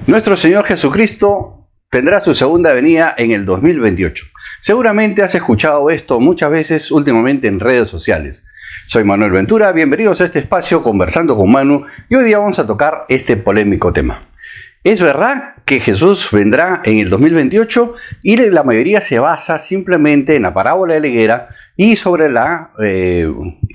Nuestro Señor Jesucristo tendrá su segunda venida en el 2028. Seguramente has escuchado esto muchas veces últimamente en redes sociales. Soy Manuel Ventura, bienvenidos a este espacio Conversando con Manu y hoy día vamos a tocar este polémico tema. ¿Es verdad que Jesús vendrá en el 2028? Y la mayoría se basa simplemente en la parábola de la higuera y sobre la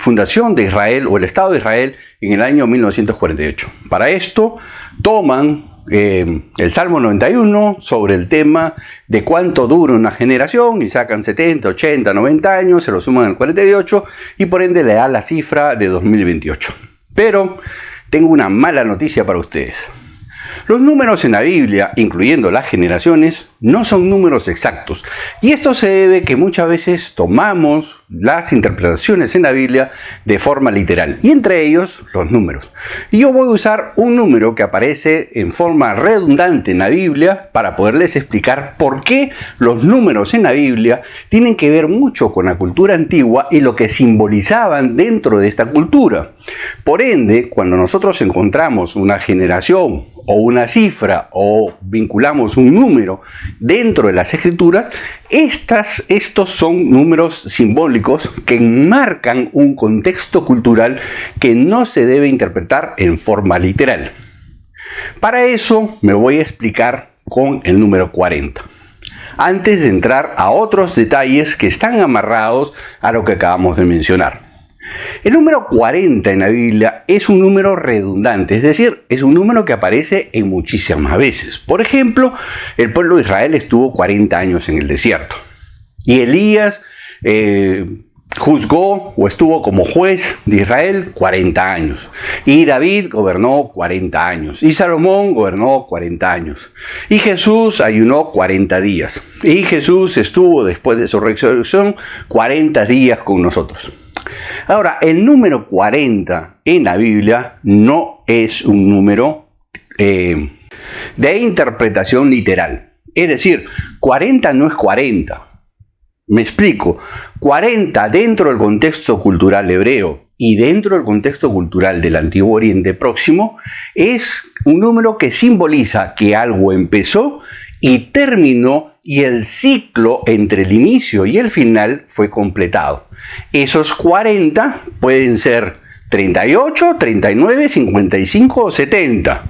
fundación de Israel o el Estado de Israel en el año 1948. Para esto toman el Salmo 91 sobre el tema de cuánto dura una generación y sacan 70, 80, 90 años, se lo suman al 48 y por ende le da la cifra de 2028. Pero tengo una mala noticia para ustedes. Los números en la Biblia, incluyendo las generaciones, no son números exactos. Y esto se debe que muchas veces tomamos las interpretaciones en la Biblia de forma literal. Y entre ellos, los números. Y yo voy a usar un número que aparece en forma redundante en la Biblia para poderles explicar por qué los números en la Biblia tienen que ver mucho con la cultura antigua y lo que simbolizaban dentro de esta cultura. Por ende, cuando nosotros encontramos una generación o una cifra o vinculamos un número dentro de las escrituras, estos son números simbólicos que enmarcan un contexto cultural que no se debe interpretar en forma literal. Para eso me voy a explicar con el número 40. Antes de entrar a otros detalles que están amarrados a lo que acabamos de mencionar. El número 40 en la Biblia es un número redundante, es decir, es un número que aparece en muchísimas veces. Por ejemplo, el pueblo de Israel estuvo 40 años en el desierto. Y Elías juzgó o estuvo como juez de Israel 40 años. Y David gobernó 40 años. Y Salomón gobernó 40 años. Y Jesús ayunó 40 días. Y Jesús estuvo después de su resurrección 40 días con nosotros. Ahora, el número 40 en la Biblia no es un número de interpretación literal. Es decir, 40 no es 40. Me explico. 40 dentro del contexto cultural hebreo y dentro del contexto cultural del Antiguo Oriente Próximo es un número que simboliza que algo empezó y terminó y el ciclo entre el inicio y el final fue completado. Esos 40 pueden ser 38, 39, 55 o 70.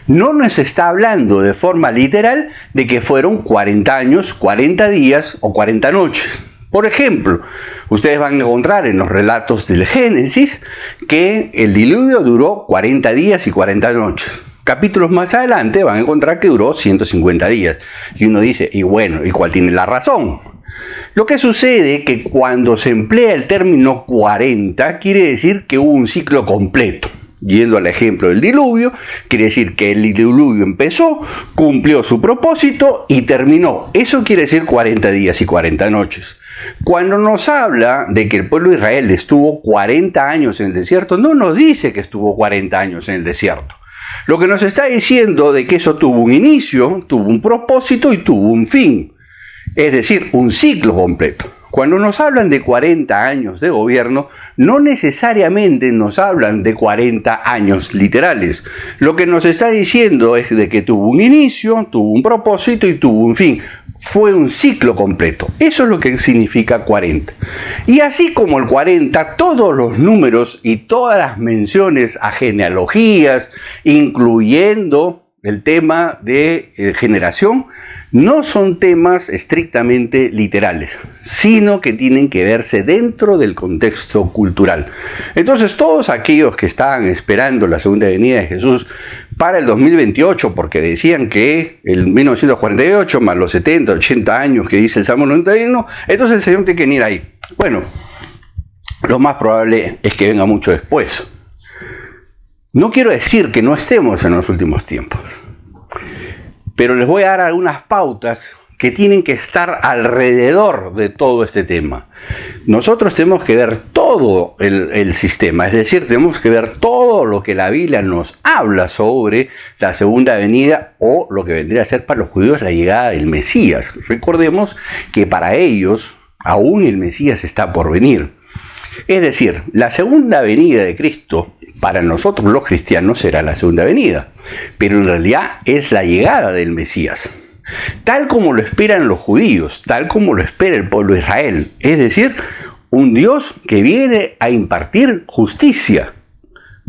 No nos está hablando de forma literal de que fueron 40 años, 40 días o 40 noches. Por ejemplo, ustedes van a encontrar en los relatos del Génesis que el diluvio duró 40 días y 40 noches. Capítulos más adelante van a encontrar que duró 150 días. Y uno dice, y bueno, ¿y cuál tiene la razón? Lo que sucede es que cuando se emplea el término 40, quiere decir que hubo un ciclo completo. Yendo al ejemplo del diluvio, quiere decir que el diluvio empezó, cumplió su propósito y terminó. Eso quiere decir 40 días y 40 noches. Cuando nos habla de que el pueblo de Israel estuvo 40 años en el desierto, no nos dice que estuvo 40 años en el desierto. Lo que nos está diciendo de que eso tuvo un inicio, tuvo un propósito y tuvo un fin. Es decir, un ciclo completo. Cuando nos hablan de 40 años de gobierno, no necesariamente nos hablan de 40 años literales. Lo que nos está diciendo es de que tuvo un inicio, tuvo un propósito y tuvo un fin. Fue un ciclo completo. Eso es lo que significa 40. Y así como el 40, todos los números y todas las menciones a genealogías, incluyendo el tema de generación, no son temas estrictamente literales, sino que tienen que verse dentro del contexto cultural. Entonces, todos aquellos que estaban esperando la segunda venida de Jesús para el 2028, porque decían que el 1948 más los 70, 80 años que dice el Salmo 91, entonces el Señor tiene que venir ahí. Bueno, lo más probable es que venga mucho después. No quiero decir que no estemos en los últimos tiempos, pero les voy a dar algunas pautas que tienen que estar alrededor de todo este tema. Nosotros tenemos que ver todo el sistema, es decir, tenemos que ver todo lo que la Biblia nos habla sobre la segunda venida o lo que vendría a ser para los judíos la llegada del Mesías. Recordemos que para ellos aún el Mesías está por venir. Es decir, la segunda venida de Cristo para nosotros los cristianos será la segunda venida, pero en realidad es la llegada del Mesías, tal como lo esperan los judíos, tal como lo espera el pueblo de Israel, es decir, un Dios que viene a impartir justicia.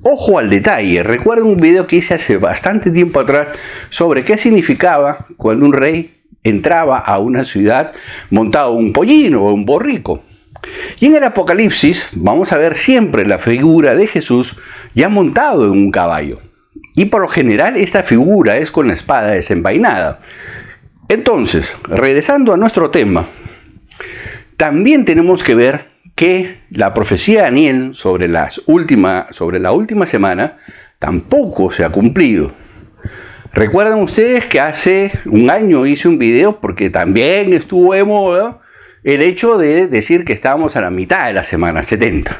Ojo al detalle, recuerdo un video que hice hace bastante tiempo atrás sobre qué significaba cuando un rey entraba a una ciudad montado un pollino o un borrico. Y en el Apocalipsis vamos a ver siempre la figura de Jesús ya montado en un caballo. Y por lo general esta figura es con la espada desenvainada. Entonces, regresando a nuestro tema, también tenemos que ver que la profecía de Daniel sobre la última semana tampoco se ha cumplido. Recuerdan ustedes que hace un año hice un video porque también estuvo de moda el hecho de decir que estábamos a la mitad de la semana 70.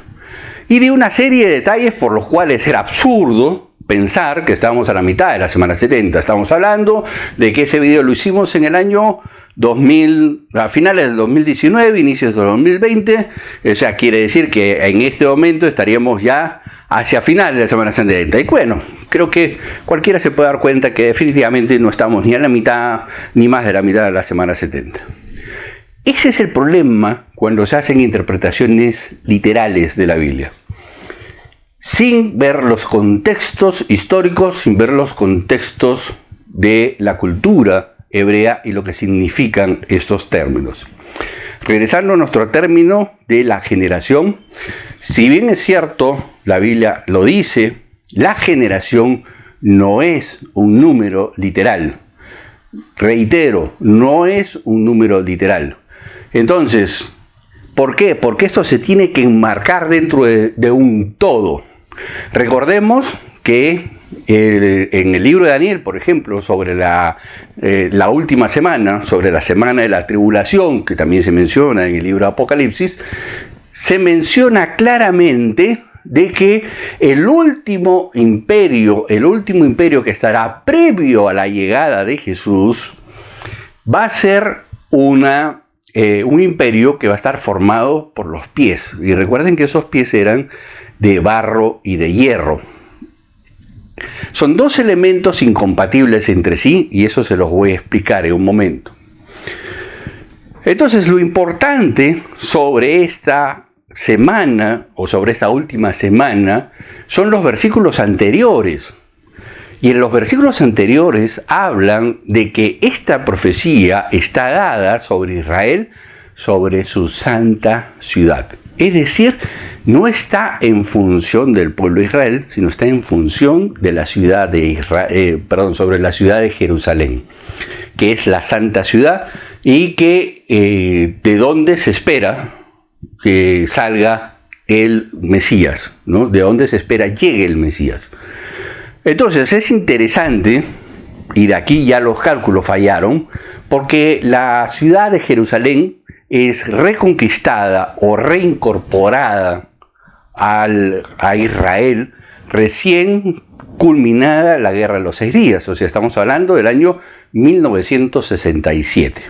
Y de una serie de detalles por los cuales era absurdo pensar que estábamos a la mitad de la semana 70. Estamos hablando de que ese video lo hicimos en el año 2000, a finales del 2019, inicios del 2020. O sea, quiere decir que en este momento estaríamos ya hacia finales de la semana 70. Y bueno, creo que cualquiera se puede dar cuenta que definitivamente no estamos ni a la mitad, ni más de la mitad de la semana 70. Ese es el problema cuando se hacen interpretaciones literales de la Biblia, sin ver los contextos históricos, sin ver los contextos de la cultura hebrea y lo que significan estos términos. Regresando a nuestro término de la generación, si bien es cierto, la Biblia lo dice, la generación no es un número literal. Reitero, no es un número literal. Entonces, ¿por qué? Porque esto se tiene que enmarcar dentro de un todo. Recordemos que en el libro de Daniel, por ejemplo, sobre la última semana, sobre la semana de la tribulación, que también se menciona en el libro de Apocalipsis, se menciona claramente de que el último imperio que estará previo a la llegada de Jesús, va a ser un imperio que va a estar formado por los pies. Y recuerden que esos pies eran de barro y de hierro. Son dos elementos incompatibles entre sí y eso se los voy a explicar en un momento. Entonces, lo importante sobre esta semana o sobre esta última semana son los versículos anteriores. Y en los versículos anteriores hablan de que esta profecía está dada sobre Israel, sobre su santa ciudad. Es decir, no está en función del pueblo de Israel, sino está en función de la ciudad de Israel, sobre la ciudad de Jerusalén, que es la santa ciudad y que de donde se espera que salga el Mesías, ¿no? De donde se espera llegue el Mesías. Entonces es interesante, y de aquí ya los cálculos fallaron, porque la ciudad de Jerusalén es reconquistada o reincorporada a Israel recién culminada la Guerra de los 6 días, o sea, estamos hablando del año 1967.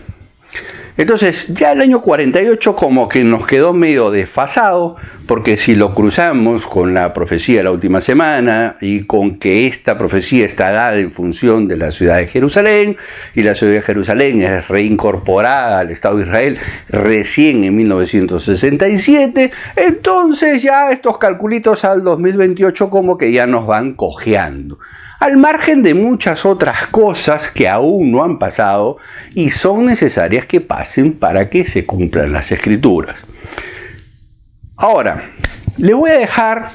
Entonces, ya el año 48 como que nos quedó medio desfasado, porque si lo cruzamos con la profecía de la última semana y con que esta profecía está dada en función de la ciudad de Jerusalén, y la ciudad de Jerusalén es reincorporada al Estado de Israel recién en 1967, entonces ya estos calculitos al 2028 como que ya nos van cojeando. Al margen de muchas otras cosas que aún no han pasado y son necesarias que pasen para que se cumplan las Escrituras. Ahora, les voy a dejar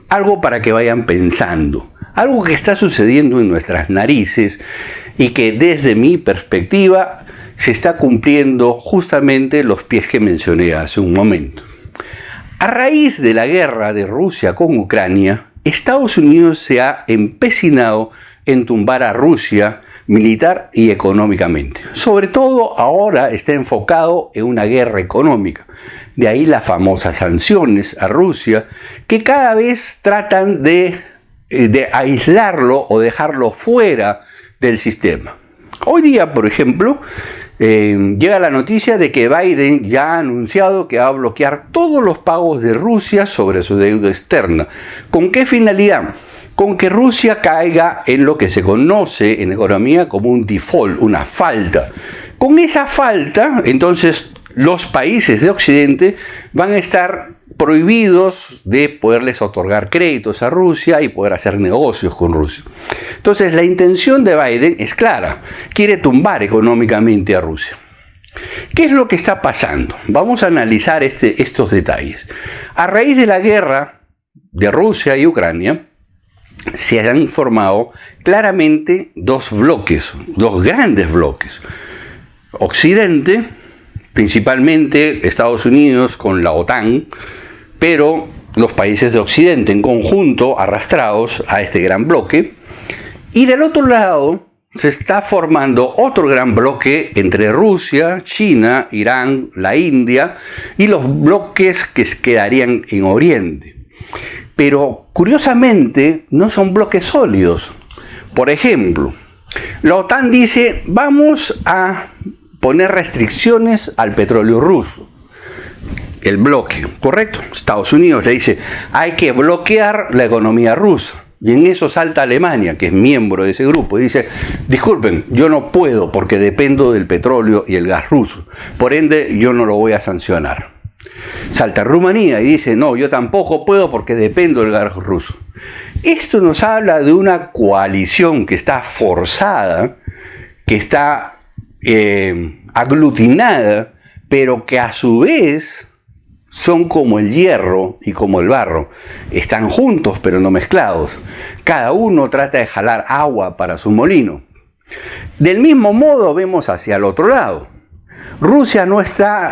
algo para que vayan pensando, algo que está sucediendo en nuestras narices y que desde mi perspectiva se está cumpliendo justamente los pies que mencioné hace un momento. A raíz de la guerra de Rusia con Ucrania, Estados Unidos se ha empecinado en tumbar a Rusia militar y económicamente. Sobre todo ahora está enfocado en una guerra económica. De ahí las famosas sanciones a Rusia que cada vez tratan de aislarlo o dejarlo fuera del sistema. Hoy día, por ejemplo, llega la noticia de que Biden ya ha anunciado que va a bloquear todos los pagos de Rusia sobre su deuda externa. ¿Con qué finalidad? Con que Rusia caiga en lo que se conoce en economía como un default, una falta. Con esa falta, entonces, los países de Occidente van a estar prohibidos de poderles otorgar créditos a Rusia y poder hacer negocios con Rusia. Entonces, la intención de Biden es clara, quiere tumbar económicamente a Rusia. ¿Qué es lo que está pasando? Vamos a analizar estos detalles. A raíz de la guerra de Rusia y Ucrania, se han formado claramente dos bloques, dos grandes bloques. Occidente, principalmente Estados Unidos con la OTAN, pero los países de Occidente en conjunto arrastrados a este gran bloque. Y del otro lado se está formando otro gran bloque entre Rusia, China, Irán, la India y los bloques que quedarían en Oriente. Pero curiosamente no son bloques sólidos. Por ejemplo, la OTAN dice, vamos a poner restricciones al petróleo ruso. El bloque, correcto. Estados Unidos le dice, hay que bloquear la economía rusa. Y en eso salta Alemania, que es miembro de ese grupo, y dice, disculpen, yo no puedo porque dependo del petróleo y el gas ruso. Por ende, yo no lo voy a sancionar. Salta Rumanía y dice, no, yo tampoco puedo porque dependo del gas ruso. Esto nos habla de una coalición que está forzada, que está aglutinada, pero que a su vez son como el hierro y como el barro. Están juntos pero no mezclados. Cada uno trata de jalar agua para su molino. Del mismo modo vemos hacia el otro lado. Rusia no está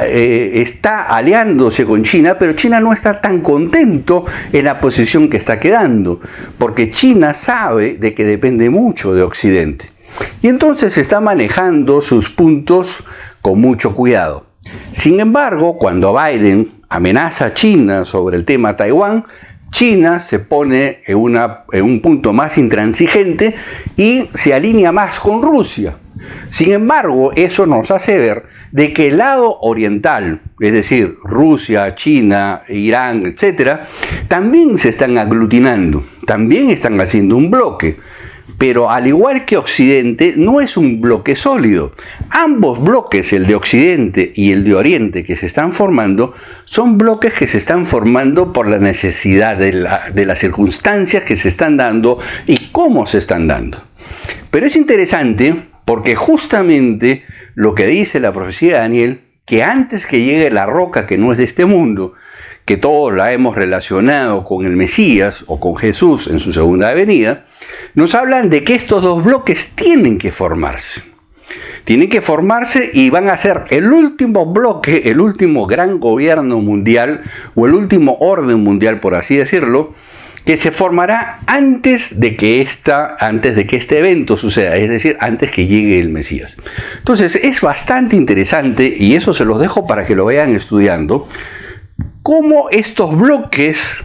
aliándose con China, pero China no está tan contento en la posición que está quedando, porque China sabe de que depende mucho de Occidente. Y entonces está manejando sus puntos con mucho cuidado. Sin embargo, cuando Biden amenaza a China sobre el tema Taiwán, China se pone en un punto más intransigente y se alinea más con Rusia. Sin embargo, eso nos hace ver de que el lado oriental, es decir, Rusia, China, Irán, etc., también se están aglutinando, también están haciendo un bloque. Pero al igual que Occidente, no es un bloque sólido. Ambos bloques, el de Occidente y el de Oriente que se están formando, son bloques que se están formando por la necesidad de las circunstancias que se están dando y cómo se están dando. Pero es interesante porque justamente lo que dice la profecía de Daniel, que antes que llegue la roca que no es de este mundo, que todos la hemos relacionado con el Mesías o con Jesús en su segunda venida, nos hablan de que estos dos bloques tienen que formarse. Tienen que formarse y van a ser el último bloque, el último gran gobierno mundial o el último orden mundial, por así decirlo, que se formará antes de que este evento suceda, es decir, antes que llegue el Mesías. Entonces es bastante interesante, y eso se los dejo para que lo vayan estudiando, cómo estos bloques,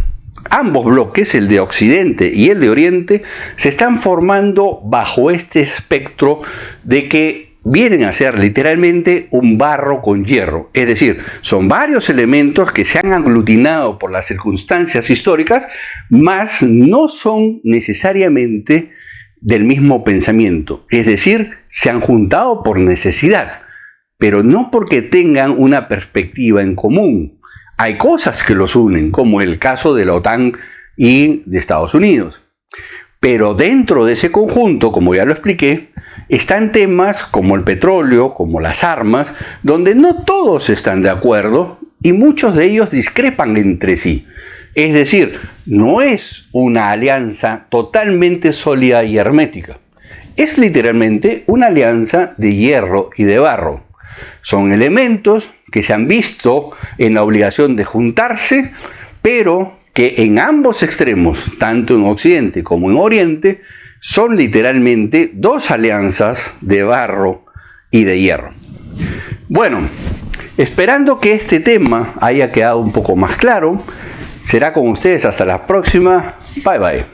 ambos bloques, el de Occidente y el de Oriente, se están formando bajo este espectro de que vienen a ser literalmente un barro con hierro. Es decir, son varios elementos que se han aglutinado por las circunstancias históricas, mas no son necesariamente del mismo pensamiento. Es decir, se han juntado por necesidad, pero no porque tengan una perspectiva en común. Hay cosas que los unen, como el caso de la OTAN y de Estados Unidos. Pero dentro de ese conjunto, como ya lo expliqué, están temas como el petróleo, como las armas, donde no todos están de acuerdo y muchos de ellos discrepan entre sí. Es decir, no es una alianza totalmente sólida y hermética. Es literalmente una alianza de hierro y de barro. Son elementos que se han visto en la obligación de juntarse, pero que en ambos extremos, tanto en Occidente como en Oriente, son literalmente dos alianzas de barro y de hierro. Bueno, esperando que este tema haya quedado un poco más claro, será con ustedes hasta la próxima. Bye bye.